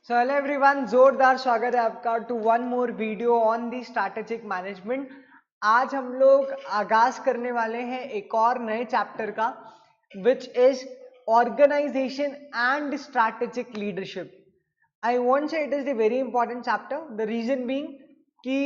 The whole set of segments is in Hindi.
सो हेलो एवरीवन, जोरदार स्वागत है आपका to one more video on the strategic management. आज हम लोग आगाज करने वाले हैं एक और नए चैप्टर का, which is organisation and strategic leadership. I want say it is the very important chapter. The reason being कि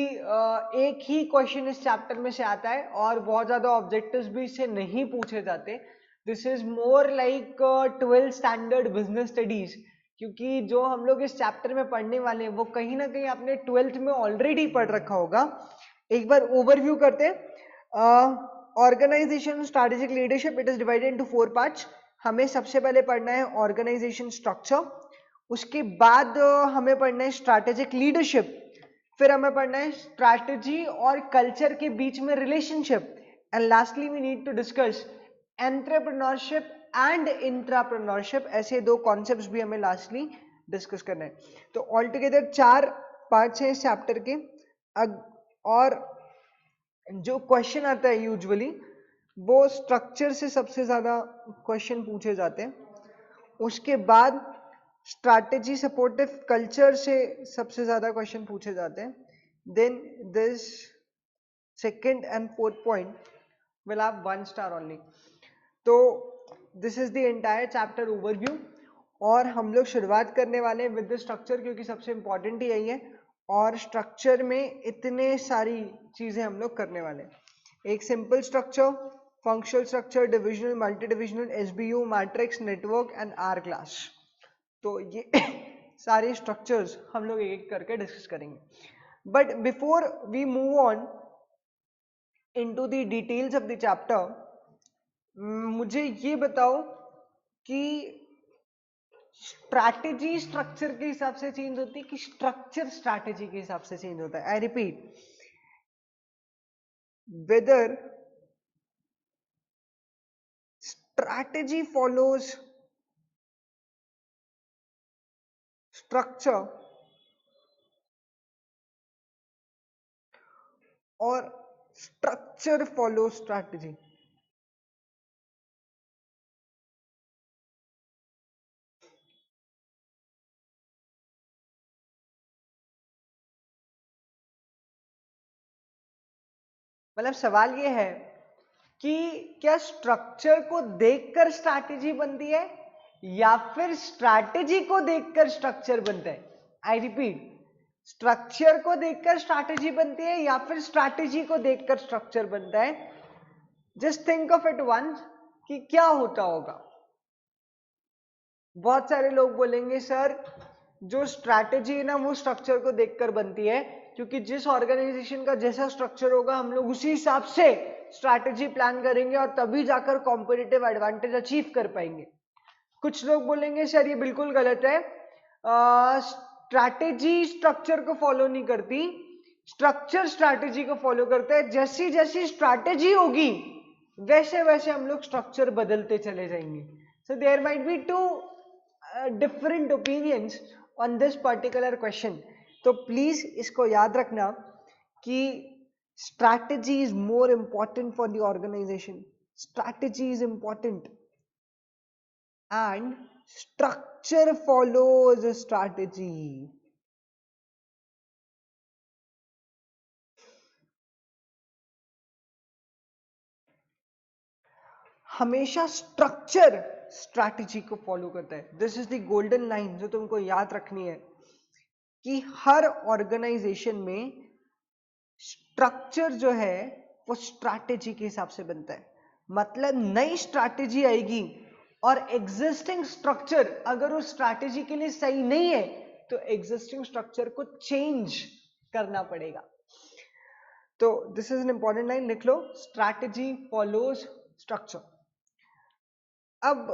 एक ही क्वेश्चन इस चैप्टर में से आता है और बहुत ज्यादा ऑब्जेक्टिव्स भी इससे नहीं पूछे जाते। This is more like 12th standard business studies, क्योंकि जो हम लोग इस चैप्टर में पढ़ने वाले हैं वो कहीं ना कहीं आपने 12th में ऑलरेडी पढ़ रखा होगा। एक बार ओवरव्यू करते हैं। Organization strategic leadership, it is divided into 4 parts. हमें सबसे पहले पढ़ना है ऑर्गेनाइजेशन स्ट्रक्चर, उसके बाद हमें पढ़ना है स्ट्रैटेजिक लीडरशिप, फिर हमें पढ़ना है स्ट्रैटेजी और कल्चर के बीच में relationship, and lastly we need to discuss entrepreneurship and intrapreneurship. ऐसे दो कॉन्सेप्ट्स भी हमें लास्टली डिस्कस करना है। तो ऑल टुगेदर 4 पार्ट्स हैं इस चैप्टर के। और जो क्वेश्चन आता है यूजुअली वो स्ट्रक्चर से सबसे ज्यादा क्वेश्चन पूछे जाते हैं, उसके बाद स्ट्रैटेजी सपोर्टिव कल्चर से सबसे ज्यादा क्वेश्चन पूछे जाते हैं, then this second and fourth point will have 1 star only. तो this is the entire chapter overview, और हम लोग शुरुआत करने वाले हैं विद द स्ट्रक्चर, क्योंकि सबसे इंपॉर्टेंट ही यही है। और स्ट्रक्चर में इतने सारी चीजें हम लोग करने वाले हैं। एक simple structure, functional structure, divisional, multi divisional, SBU, matrix, network and our class. तो ये सारे स्ट्रक्चर्स हम लोग एक एक करके डिस्कस करेंगे। But before we move on into the details of the chapter, मुझे ये बताओ कि स्ट्रैटेजी स्ट्रक्चर के हिसाब से चेंज होती है कि स्ट्रक्चर स्ट्रैटेजी के हिसाब से चेंज होता है? I repeat, whether strategy follows structure और स्ट्रक्चर फॉलो स्ट्रैटेजी। मतलब सवाल ये है कि क्या स्ट्रक्चर को देखकर स्ट्रैटेजी बनती है या फिर स्ट्रैटेजी को देखकर स्ट्रक्चर बनता है? आई रिपीट, स्ट्रक्चर को देखकर स्ट्रैटेजी बनती है या फिर स्ट्रैटेजी को देखकर स्ट्रक्चर बनता है? Just think of it once कि क्या होता होगा। बहुत सारे लोग बोलेंगे सर जो स्ट्रैटेजी है ना वो स्ट्रक्चर को देखकर बनती है, क्योंकि जिस ऑर्गेनाइजेशन का जैसा स्ट्रक्चर होगा हम लोग उसी हिसाब से स्ट्रैटेजी प्लान करेंगे और तभी जाकर कॉम्पिटिटिव एडवांटेज अचीव कर पाएंगे। कुछ लोग बोलेंगे सर ये बिल्कुल गलत है, स्ट्रैटेजी स्ट्रक्चर को फॉलो नहीं करती, स्ट्रक्चर स्ट्रैटेजी को फॉलो करता है। जैसी जैसी स्ट्रैटेजी होगी वैसे वैसे हम लोग स्ट्रक्चर बदलते चले जाएंगे। So there might be two different opinions on this particular question. तो प्लीज इसको याद रखना कि strategy is more important for the organization, strategy is important and structure follows a strategy. हमेशा स्ट्रक्चर स्ट्रैटेजी को फॉलो करता है। This is the golden line जो तुमको याद रखनी है कि हर ऑर्गेनाइजेशन में स्ट्रक्चर जो है वो स्ट्रैटेजी के हिसाब से बनता है। मतलब नई स्ट्रैटेजी आएगी और एग्जिस्टिंग स्ट्रक्चर अगर उस स्ट्रैटेजी के लिए सही नहीं है तो एग्जिस्टिंग स्ट्रक्चर को चेंज करना पड़ेगा। तो this is an important line, लिख लो, स्ट्रैटेजी फॉलोज स्ट्रक्चर। अब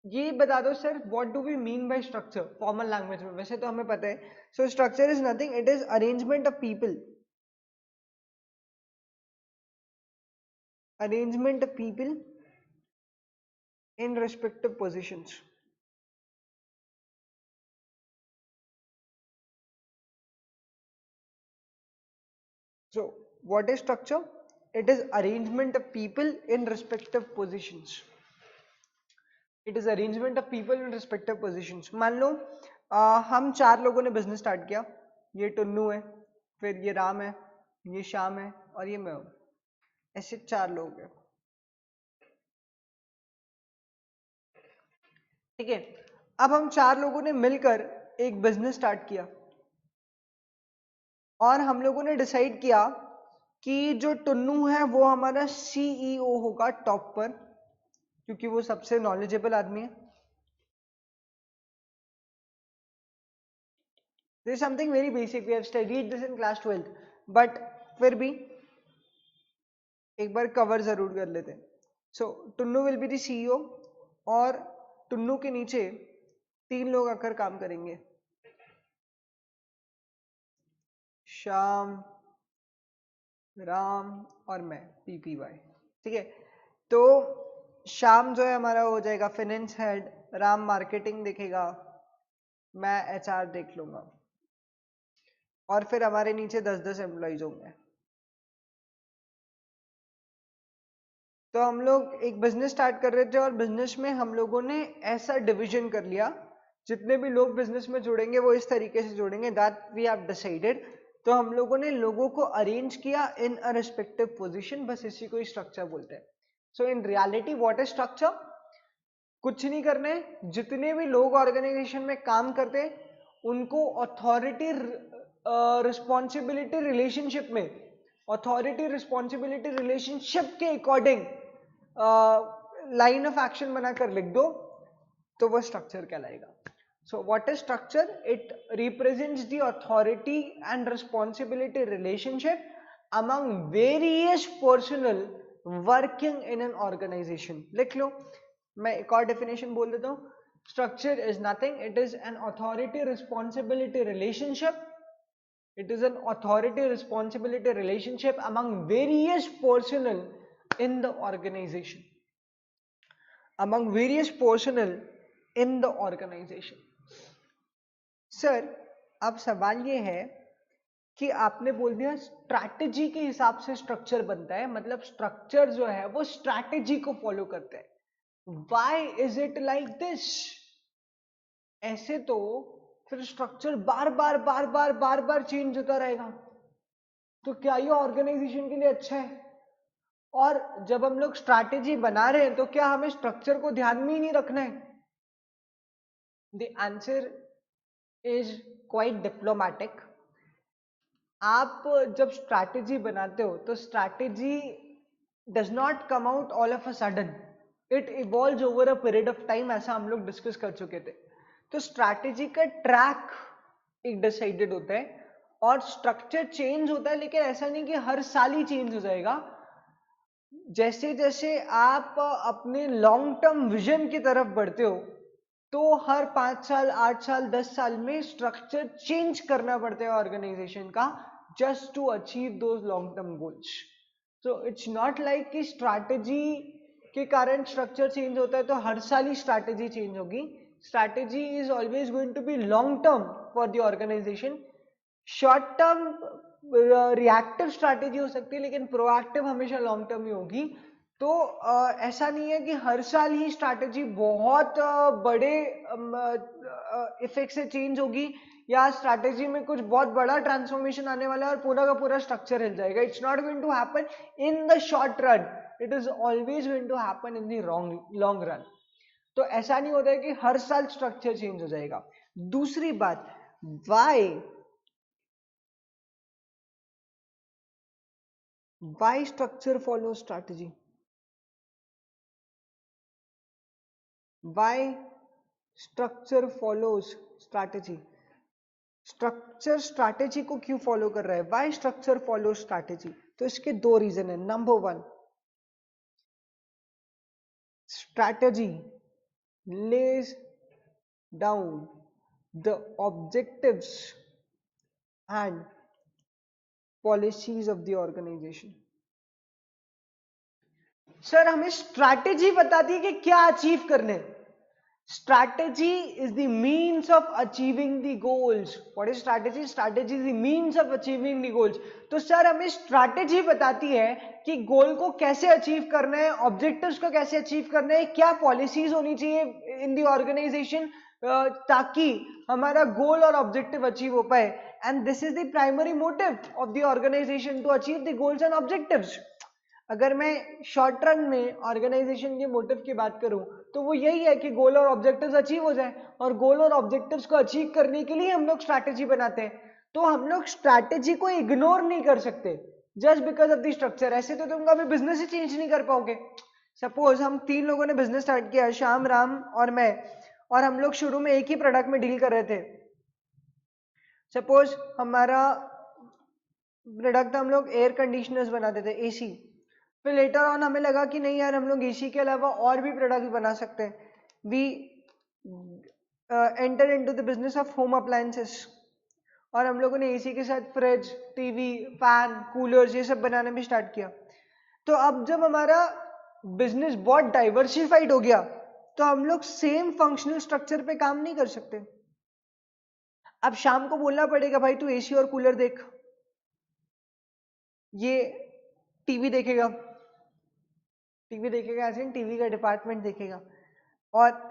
ये बता दो sir what do we mean by structure formal language में? वैसे तो हमें पता है। So structure is nothing, it is arrangement of people, arrangement of people in respective positions. So what is structure? It is arrangement of people in respective positions. It is arrangement of people in respective positions. मान लो हम 4 लोगों ने बिजनेस स्टार्ट किया, ये टुन्नू है, फिर ये राम है, ये श्याम है और ये मैं हूं, ऐसे 4 लोग हैं, ठीक है। अब हम 4 लोगों ने मिलकर एक बिजनेस स्टार्ट किया और हम लोगों ने डिसाइड किया कि जो टुन्नू है वो हमारा सीईओ होगा टॉप पर, क्योंकि वो सबसे नॉलेजेबल आदमी है। This is something very basic, we have studied this in class 12th, but फिर भी एक बार कवर जरूर कर लेते हैं। So Tunnu will be the CEO और टुन्नू के नीचे 3 लोग आकर काम करेंगे, श्याम, राम और मैं, पीपीवाई, ठीक है। तो श्याम जो है हमारा हो जाएगा फाइनेंस हेड, राम मार्केटिंग देखेगा, मैं एचआर देख लूंगा और फिर हमारे नीचे 10-10 एम्प्लॉइज होंगे। तो हम लोग एक बिजनेस स्टार्ट कर रहे थे और बिजनेस में हम लोगों ने ऐसा डिवीजन कर लिया, जितने भी लोग बिजनेस में जुड़ेंगे वो इस तरीके से जुड़ेंगे, दैट वी हैव डिसाइडेड। तो हम लोगों ने लोगों को अरेंज किया इन अ रिस्पेक्टिव पोजीशन, बस इसी को ही स्ट्रक्चर बोलते हैं। So in reality what is structure? कुछ नहीं करने, जितने भी लोग ऑर्गेनाइजेशन में काम करते हैं उनको अथॉरिटी रिस्पॉन्सिबिलिटी रिलेशनशिप में, अथॉरिटी रिस्पॉन्सिबिलिटी रिलेशनशिप के अकॉर्डिंग लाइन ऑफ एक्शन बनाकर लिख दो तो वो स्ट्रक्चर कहलाएगा। So what is structure? It represents the authority and responsibility relationship among various personnel working in an organization. लिख लो, मैं एक और डेफिनेशन बोल देता हूं। Structure is nothing, it is an authority responsibility relationship, it is an authority responsibility relationship among various personnel in the organization, among various personnel in the organization। Sir अब सवाल ये है कि आपने बोल दिया स्ट्रैटेजी के हिसाब से स्ट्रक्चर बनता है, मतलब स्ट्रक्चर जो है वो स्ट्रैटेजी को फॉलो करता है। Why is it like this? ऐसे तो फिर स्ट्रक्चर बार बार चेंज होता रहेगा, तो क्या ये ऑर्गेनाइजेशन के लिए अच्छा है? और जब हम लोग स्ट्रैटेजी बना रहे हैं तो क्या हमें स्ट्रक्चर को ध्यान में ही नहीं रखना है? The answer is quite diplomatic. आप जब स्ट्रैटेजी बनाते हो तो strategy does not come out all of a sudden, it evolves over a period of time, ऐसा हम लोग डिस्कस कर चुके थे। तो स्ट्रैटेजी का ट्रैक एक डिसाइडेड होता है और स्ट्रक्चर चेंज होता है, लेकिन ऐसा नहीं कि हर साल ही चेंज हो जाएगा। जैसे जैसे आप अपने लॉन्ग टर्म विजन की तरफ बढ़ते हो तो हर 5 साल, 8 साल, 10 साल में स्ट्रक्चर चेंज करना पड़ता है ऑर्गेनाइजेशन का, just to achieve those long term goals. So it's not like कि स्ट्रैटेजी के कारण स्ट्रक्चर चेंज होता है तो हर साल ही स्ट्रैटेजी चेंज होगी। Strategy is always going to be long term for the organization. Short term reactive strategy हो सकती है, लेकिन प्रोएक्टिव हमेशा लॉन्ग टर्म ही होगी। तो ऐसा नहीं है कि हर साल ही स्ट्रैटेजी बहुत बड़े इफेक्ट से चेंज होगी या स्ट्रैटेजी में कुछ बहुत बड़ा ट्रांसफॉर्मेशन आने वाला है और पूरा का पूरा स्ट्रक्चर हिल जाएगा। It's not going to happen in the short run, it is always going to happen in the long run. तो ऐसा नहीं होता है कि हर साल स्ट्रक्चर चेंज हो जाएगा। दूसरी बात, why structure follows strategy? Why structure follows strategy? Structure strategy को क्यों फॉलो कर रहा है? Why structure follow strategy? तो इसके 2 रीजन है। Number 1, strategy lays down the objectives and policies of the organization। Sir हमें स्ट्रैटेजी बताती है कि क्या अचीव करने। Strategy is the means of achieving the goals. What is strategy? Strategy is the means of achieving the goals. तो सर हमें स्ट्रैटेजी बताती है कि गोल को कैसे अचीव करना है, ऑब्जेक्टिव्स को कैसे अचीव करना है, क्या पॉलिसीज होनी चाहिए इन दी ऑर्गेनाइजेशन ताकि हमारा गोल और ऑब्जेक्टिव अचीव हो पाए. And this is the primary motive of the organization to achieve the goals and objectives. अगर मैं शॉर्ट रन में ऑर्गेनाइजेशन के मोटिव की बात करूं तो वो यही है कि गोल और ऑब्जेक्टिव्स अचीव हो जाए, और गोल और ऑब्जेक्टिव्स को अचीव करने के लिए हम लोग स्ट्रैटेजी बनाते हैं. तो हम लोग स्ट्रैटेजी को इग्नोर नहीं कर सकते just because of the structure. ऐसे तो तुम कभी बिजनेस ही चेंज नहीं कर पाओगे. सपोज हम 3 लोगों ने बिजनेस स्टार्ट किया, श्याम, राम और मैं, और हम लोग शुरू में एक ही प्रोडक्ट में डील कर रहे थे. सपोज हमारा प्रोडक्ट हम लोग एयर कंडीशनर्स बनाते थे, एसी. फिर लेटर ऑन हमें लगा कि नहीं यार, हम लोग एसी के अलावा और भी प्रोडक्ट बना सकते हैं. We enter into the business of home appliances, और हम लोगों ने एसी के साथ फ्रिज, टीवी, फैन, कूलर्स ये सब बनाना भी स्टार्ट किया. तो अब जब हमारा बिजनेस बहुत डाइवर्सिफाइड हो गया तो हम लोग सेम फंक्शनल स्ट्रक्चर पे काम नहीं कर सकते. अब शाम को बोलना पड़ेगा भाई तू एसी और कूलर देख, ये टीवी देखेगा, ऐसे टीवी का डिपार्टमेंट देखेगा, और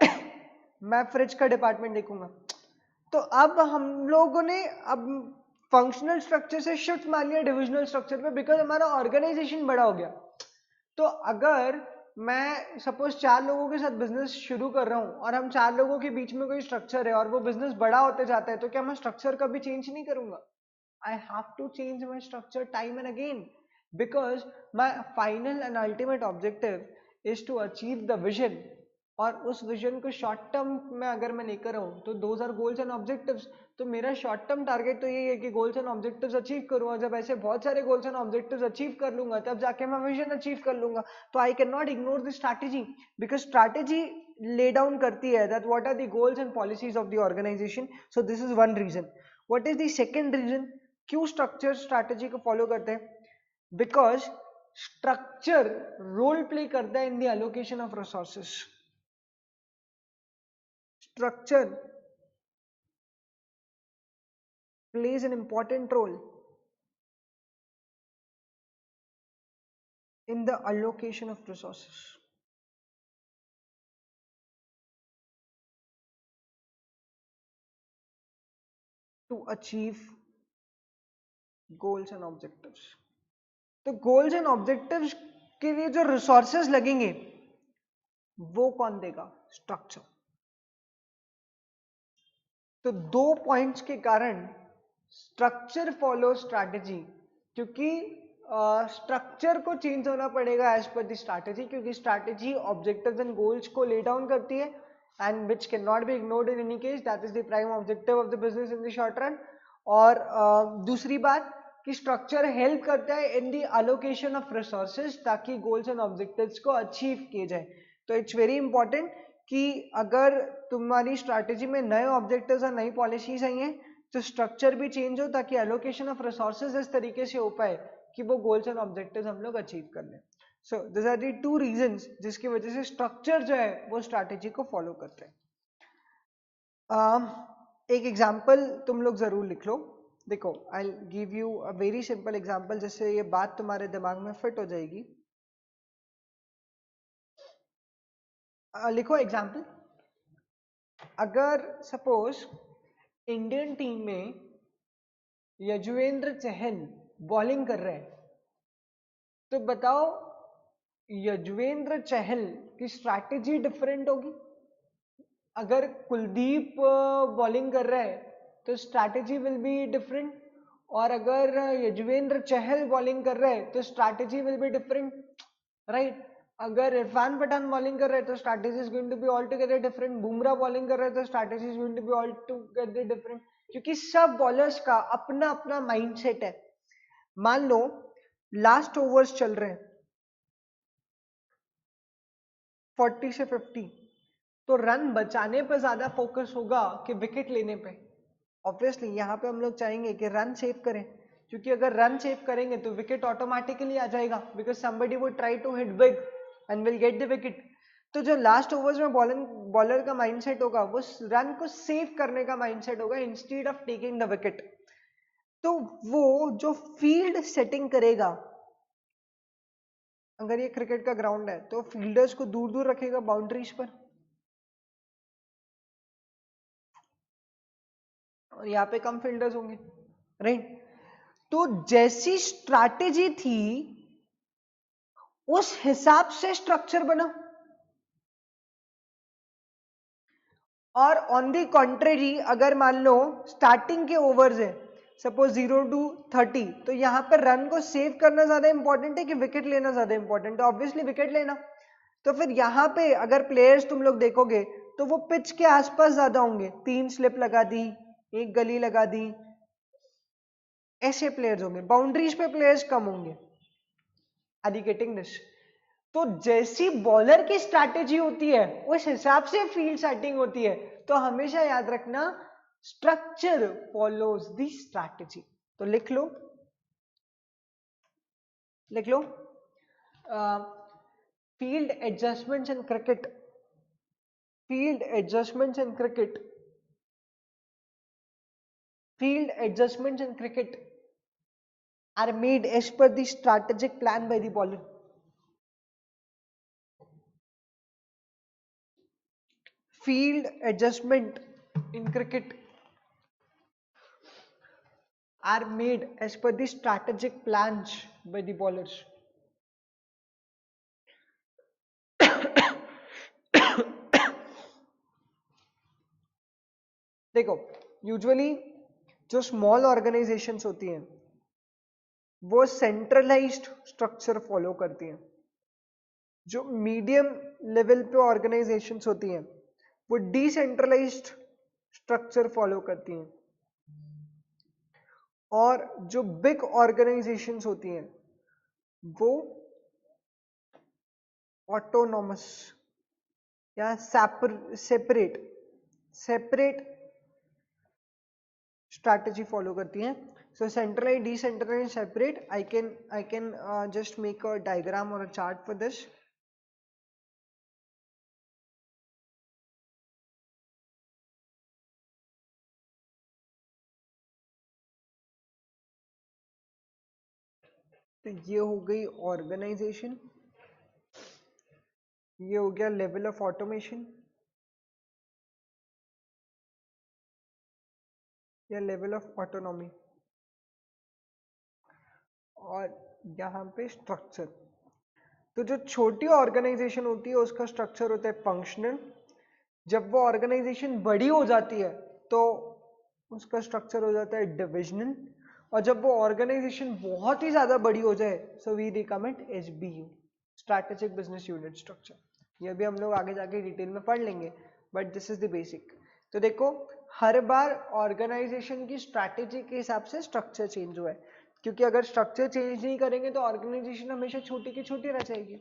मैं फ्रिज का डिपार्टमेंट देखूंगा. तो अब हम लोगों ने अब फंक्शनल स्ट्रक्चर से शिफ्ट मार लिया डिविजनल स्ट्रक्चर पे, बिकॉज हमारा ऑर्गेनाइजेशन बड़ा हो गया. तो अगर मैं सपोज 4 लोगों के साथ बिजनेस शुरू कर रहा हूं और हम 4 लोगों के बीच में कोई स्ट्रक्चर है और वो बिजनेस बड़ा होते जाता है, तो क्या मैं स्ट्रक्चर कभी चेंज नहीं करूंगा? I have to change my structure time and again, because my final and ultimate objective is to achieve the vision. और उस विजन को शॉर्ट टर्म में अगर मैं लेकर आऊँ तो those are goals and objectives. तो मेरा शॉर्ट टर्म टारगेट तो यही है कि गोल्स एंड ऑब्जेक्टिव्स अचीव करूँ, और जब ऐसे बहुत सारे गोल्स एंड ऑब्जेक्टिव्स अचीव कर लूंगा तब जाके मैं विजन अचीव कर लूंगा. तो I can not ignore the strategy, because strategy lay down करती है that what are the goals and policies of the organization. So this is one reason. What is the second reason क्यों स्ट्रक्चर स्ट्रैटेजी को फॉलो करते हैं? बिकॉज स्ट्रक्चर रोल प्ले करता है in the allocation of resources. Structure plays an important role in the allocation of resources. To achieve goals and objectives. तो गोल्स एंड ऑब्जेक्टिव्स के लिए जो रिसोर्सेज लगेंगे वो कौन देगा? स्ट्रक्चर. तो 2 पॉइंट्स के कारण स्ट्रक्चर फॉलो स्ट्रैटेजी, क्योंकि स्ट्रक्चर को चेंज होना पड़ेगा एज पर द स्ट्रैटेजी, क्योंकि स्ट्रैटेजी ऑब्जेक्टिव्स एंड गोल्स को ले डाउन करती है and which can not be ignored in any case. That is the prime objective of the business in the short run. और दूसरी बात कि स्ट्रक्चर हेल्प करता है in the allocation of resources ताकि गोल्स एंड ऑब्जेक्टिव्स को अचीव किए जाए. तो इट्स वेरी इंपॉर्टेंट कि अगर तुम्हारी स्ट्रैटेजी में नए ऑब्जेक्टिव्स और नई पॉलिसीज आई हैं तो स्ट्रक्चर भी चेंज हो ताकि एलोकेशन ऑफ रिसोर्सेज इस तरीके से हो पाए कि वो गोल्स एंड ऑब्जेक्टिव्स हम लोग अचीव कर लें. So this are the 2 reasons जिसकी वजह से स्ट्रक्चर जो है वो स्ट्रैटेजी को फॉलो करते हैं. एक एग्जांपल तुम लोग जरूर लिख लो. देखो, I will give you a very simple example जिससे ये बात तुम्हारे दिमाग में फिट हो जाएगी. लिखो एग्जांपल. अगर सपोज इंडियन टीम में यजुवेंद्र चहल बॉलिंग कर रहे हैं, तो बताओ यजुवेंद्र चहल की स्ट्रैटेजी डिफरेंट होगी. अगर कुलदीप बॉलिंग कर रहा है तो स्ट्रैटेजी विल बी डिफरेंट, और अगर यजुवेंद्र चहल बॉलिंग कर रहा है तो strategy will be different, right. अगर इरफान पठान बॉलिंग कर रहा है तो strategy is going to be all together different. Bumrah bowling कर रहा है तो strategy is going to be all together different, क्योंकि सब बॉलर्स का अपना अपना माइंडसेट है. मान लो लास्ट ओवर्स चल रहे हैं 40 से 50, तो रन बचाने पर ज्यादा फोकस होगा कि विकेट लेने पे. ऑब्वियसली यहाँ पे हम लोग चाहेंगे कि रन सेव करें, क्योंकि अगर रन सेव करेंगे तो विकेट ऑटोमेटिकली आ जाएगा, because somebody would try to hit big and will get the wicket. तो जो लास्ट ओवर्स में बॉलर का माइंडसेट होगा वो रन को सेव करने का माइंडसेट होगा instead of taking the wicket. तो वो जो फील्ड सेटिंग करेगा अगर ये क्रिकेट का ग्राउंड है तो फील्डर्स को दूर दूर रखेगा बाउंड्रीज पर, और यहाँ पे कम फील्डर्स होंगे, राइट। तो जैसी स्ट्रैटेजी थी उस हिसाब से स्ट्रक्चर बना। और ऑन दी कॉन्ट्रेरी अगर मान लो स्टार्टिंग के ओवर्स है सपोज 0 to 30, तो यहां पर रन को सेव करना ज्यादा इंपॉर्टेंट है कि विकेट लेना ज्यादा इंपॉर्टेंट है? ऑब्वियसली विकेट लेना। तो फिर यहां पे अगर प्लेयर्स तुम लोग देखोगे तो वो पिच के आसपास ज्यादा होंगे, 3 स्लिप लगा दी, 1 गली लगा दी, ऐसे प्लेयर्स होंगे, बाउंड्रीज पे प्लेयर्स कम होंगे। Are you getting this? तो जैसी बॉलर की स्ट्रैटेजी होती है उस हिसाब से फील्ड सेटिंग होती है। तो हमेशा याद रखना स्ट्रक्चर फॉलोज द स्ट्रैटेजी। तो लिख लो, लिख लो, field adjustments in cricket, field adjustments in cricket, field adjustments in cricket are made as per the strategic plan by the bowler. Field adjustment in cricket are made as per the strategic plans by the bowlers. देखो यूजुअली जो स्मॉल ऑर्गेनाइजेशंस होती हैं वो सेंट्रलाइज्ड स्ट्रक्चर फॉलो करती हैं, जो मीडियम लेवल पे ऑर्गेनाइजेशंस होती हैं वो डिसेंट्रलाइज्ड स्ट्रक्चर फॉलो करती हैं, और जो बिग ऑर्गेनाइजेशंस होती हैं वो ऑटोनॉमस या सेपरेट स्ट्रैटेजी फॉलो करती हैं। So centralise, decentralise, separate. I can just make a diagram और अ चार्ट फॉर दिस। तो ये हो गई ऑर्गेनाइजेशन, ये हो गया लेवल ऑफ ऑटोमेशन या लेवल ऑफ ऑटोनॉमी, और यहाँ पे स्ट्रक्चर। तो जो छोटी ऑर्गेनाइजेशन होती है उसका स्ट्रक्चर होता है फंक्शनल। जब वो ऑर्गेनाइजेशन बड़ी हो जाती है तो उसका स्ट्रक्चर हो जाता है डिविजनल। और जब वो ऑर्गेनाइजेशन बहुत ही ज्यादा बड़ी हो जाए so we recommend SBU, strategic business unit structure. ये भी हम लोग आगे जाके डिटेल में पढ़ लेंगे, but this is the basic. तो देखो हर बार ऑर्गेनाइजेशन की स्ट्रैटेजी के हिसाब से स्ट्रक्चर चेंज हुआ है, क्योंकि अगर स्ट्रक्चर चेंज नहीं करेंगे तो ऑर्गेनाइजेशन हमेशा छोटी की छोटी रह जाएगी।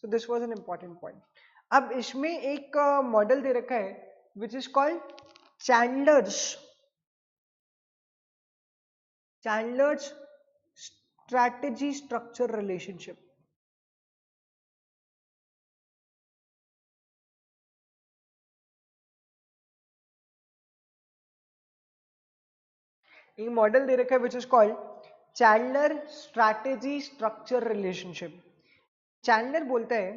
So this was an important point. अब इसमें एक मॉडल दे रखा है which is called Chandler's strategy structure relationship। एक मॉडल दे रखा है which is called Chandler strategy structure relationship. Chandler बोलता है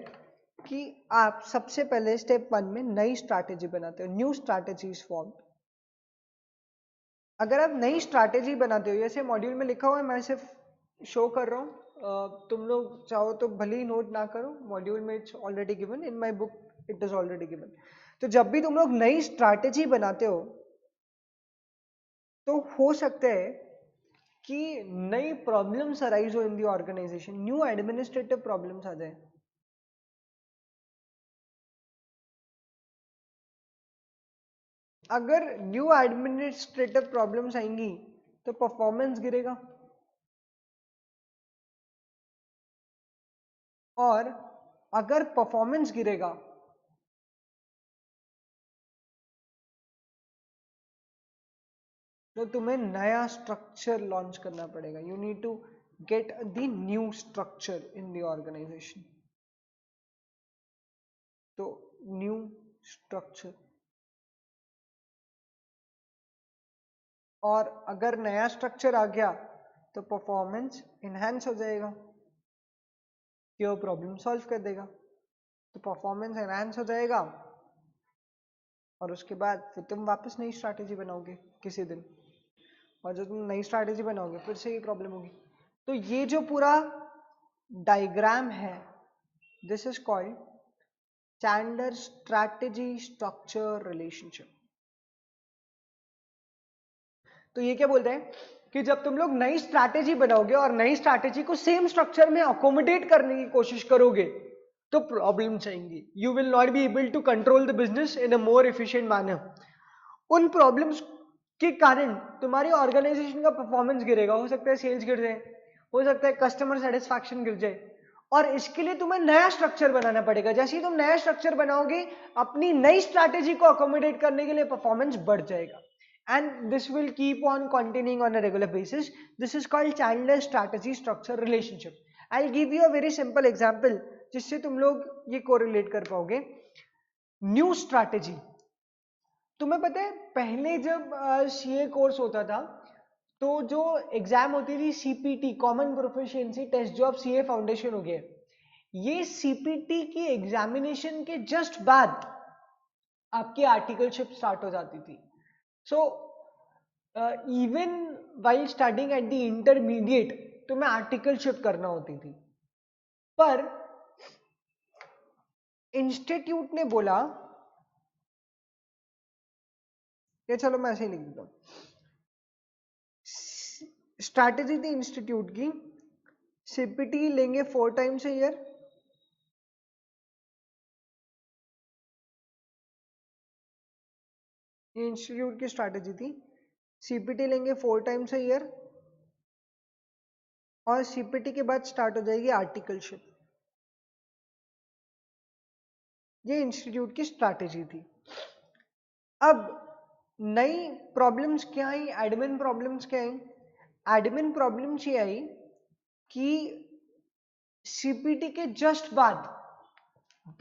कि आप सबसे पहले स्टेप 1 में नई स्ट्रैटेजी बनाते हो, न्यू स्ट्रैटेजी इज फॉर्म्ड। अगर आप नई स्ट्रैटेजी बनाते हो, जैसे मॉड्यूल में लिखा हुआ है, मैं सिर्फ शो कर रहा हूँ, तुम लोग चाहो तो भले ही नोट ना करो, मॉड्यूल में it's already given, in my book it is already given. तो जब भी तुम लोग नई स्ट्रैटेजी बनाते हो तो हो सकता है कि नई प्रॉब्लम्स अराइज हो इन दी ऑर्गेनाइजेशन, न्यू एडमिनिस्ट्रेटिव प्रॉब्लम्स आ जाए। अगर न्यू एडमिनिस्ट्रेटिव प्रॉब्लम्स आएंगी तो परफॉर्मेंस गिरेगा, और अगर परफॉर्मेंस गिरेगा तो तुम्हें नया स्ट्रक्चर लॉन्च करना पड़ेगा। You need to get the new structure in the organization. तो न्यू स्ट्रक्चर, और अगर नया स्ट्रक्चर आ गया तो परफॉर्मेंस इनहैंस हो जाएगा। कि वो प्रॉब्लम सॉल्व कर देगा, तो परफॉर्मेंस एनहांस हो जाएगा। और उसके बाद फिर तुम वापस नई स्ट्रैटेजी बनाओगे किसी दिन, और जब तुम नई स्ट्रैटेजी बनाओगे फिर से ये प्रॉब्लम होगी। तो ये जो पूरा डायग्राम है, this is called standard strategy structure relationship. तो ये क्या बोलते हैं कि जब तुम लोग नई स्ट्रैटेजी बनाओगे और नई स्ट्रैटेजी को सेम स्ट्रक्चर में अकोमोडेट करने की कोशिश करोगे तो प्रॉब्लम्स आएंगी। You will not be able to control the business in a more efficient manner. उन प्रॉब्लम्स के कारण तुम्हारी ऑर्गेनाइजेशन का परफॉर्मेंस गिरेगा, हो सकता है सेल्स गिर जाए, हो सकता है कस्टमर सेटिस्फैक्शन गिर जाए, और इसके लिए तुम्हें नया स्ट्रक्चर बनाना पड़ेगा। जैसे ही तुम नया स्ट्रक्चर बनाओगे अपनी नई स्ट्रैटेजी को अकोमोडेट करने के लिए परफॉर्मेंस बढ़ जाएगा, and this will keep on continuing on a regular basis. This is called Chandler strategy structure relationship. I'll give you a very simple example जिससे तुम लोग ये कोरिलेट कर पाओगे। न्यू स्ट्रैटेजी, तुम्हें पता है पहले जब सीए कोर्स होता था तो जो एग्जाम होती थी सीपीटी, कॉमन प्रोफिशिएंसी टेस्ट, जो अब सीए फाउंडेशन हो गया, ये सीपीटी की एग्जामिनेशन के जस्ट बाद आपकी आर्टिकलशिप स्टार्ट हो जाती थी। So even while studying at the intermediate तुम्हें आर्टिकलशिप करना होती थी, पर इंस्टीट्यूट ने बोला ये, चलो मैं ऐसे ही लिख देता हूं, स्ट्रैटेजी थी इंस्टीट्यूट की, सीपीटी लेंगे 4 times a year, ये इंस्टीट्यूट की स्ट्रैटेजी थी। सीपीटी लेंगे 4 times a year और सीपीटी के बाद स्टार्ट हो जाएगी आर्टिकलशिप। ये इंस्टीट्यूट की स्ट्रैटेजी थी। अब नई प्रॉब्लम्स क्या आई, एडमिन प्रॉब्लम्स क्या आई? एडमिन प्रॉब्लम्स ये आई कि सीपीटी के जस्ट बाद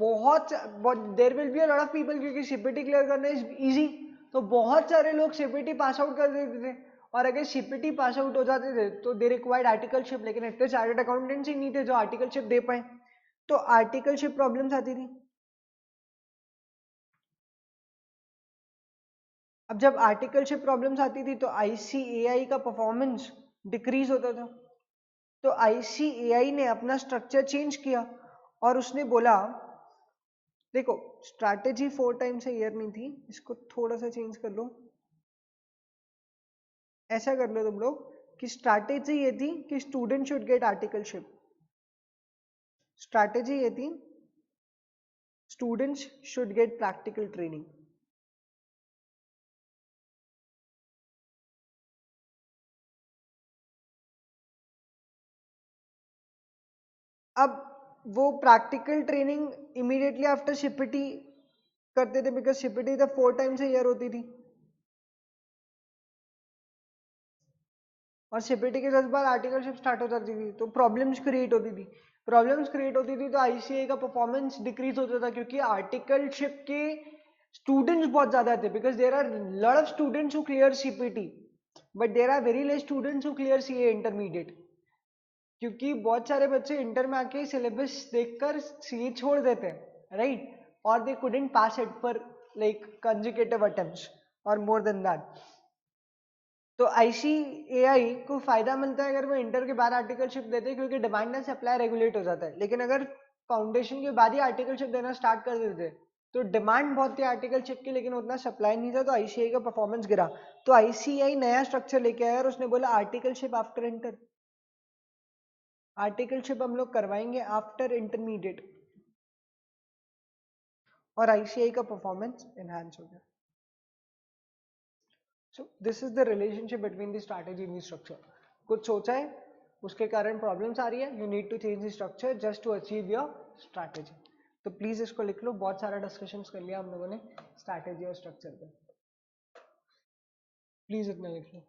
बहुत there will be a lot of people, क्योंकि सीपीटी क्लियर करना इज इजी, तो बहुत सारे लोग सीपीटी पास आउट कर देते थे, और अगर सीपीटी पास आउट हो जाते थे तो दे रिक्वायर्ड आर्टिकलशिप, लेकिन इतने चार्टर्ड अकाउंटेंट्स ही नहीं थे जो आर्टिकलशिप दे पाए, तो आर्टिकलशिप प्रॉब्लम्स आती थी। अब जब आर्टिकलशिप प्रॉब्लम्स आती थी तो आईसीएआई का परफॉर्मेंस डिक्रीज होता था, तो आईसीएआई ने अपना स्ट्रक्चर चेंज किया और उसने बोला देखो स्ट्रैटेजी 4 times a year नहीं थी, इसको थोड़ा सा चेंज कर लो, ऐसा कर लो तुम लोग कि स्ट्रैटेजी ये थी कि student should get articleship, strategy ये थी students should get practical training. अब वो practical training immediately after CPT करते थे, बिकॉज सीपीटी तो 4 times a year होती थी, और सीपीटी के 10 बार आर्टिकलशिप स्टार्ट हो जाती थी, तो प्रॉब्लम्स क्रिएट होती थी। प्रॉब्लम्स क्रिएट होती थी तो आईसीए का परफॉर्मेंस डिक्रीज होता था, क्योंकि आर्टिकलशिप के स्टूडेंट्स बहुत ज्यादा थे, because there are lot of students who clear CPT but there are very less students who clear CA intermediate, क्योंकि बहुत सारे बच्चे इंटर में आके सिलेबस देखकर सीए छोड़ देते हैं, राइट, और they couldn't pass it for like consecutive attempts और मोर देन दैट। तो आईसीएआई को फायदा मिलता है अगर वो इंटर के बाद आर्टिकलशिप देते हैं, क्योंकि डिमांड एंड सप्लाई रेगुलेट हो जाता है, लेकिन अगर फाउंडेशन के बाद ही आर्टिकलशिप देना स्टार्ट कर देते तो डिमांड बहुत थी आर्टिकलशिप की, लेकिन उतना सप्लाई नहीं था, तो आईसीएआई का परफॉर्मेंस गिरा। तो आईसीएआई नया स्ट्रक्चर लेके आया और उसने बोला आर्टिकलशिप आफ्टर इंटर, आर्टिकलशिप हम लोग करवाएंगे आफ्टर इंटरमीडिएट, और आईसीएआई का परफॉर्मेंस एनहांस हो गया। So this is the relationship between the strategy and the structure. कुछ सोचा है उसके कारण प्रॉब्लम्स आ रही है, you need to change the structure just to achieve your strategy. तो प्लीज इसको लिख लो, बहुत सारा डिस्कशन कर लिया हम लोगों ने स्ट्रैटेजी और स्ट्रक्चर पे, प्लीज इतना लिख लो।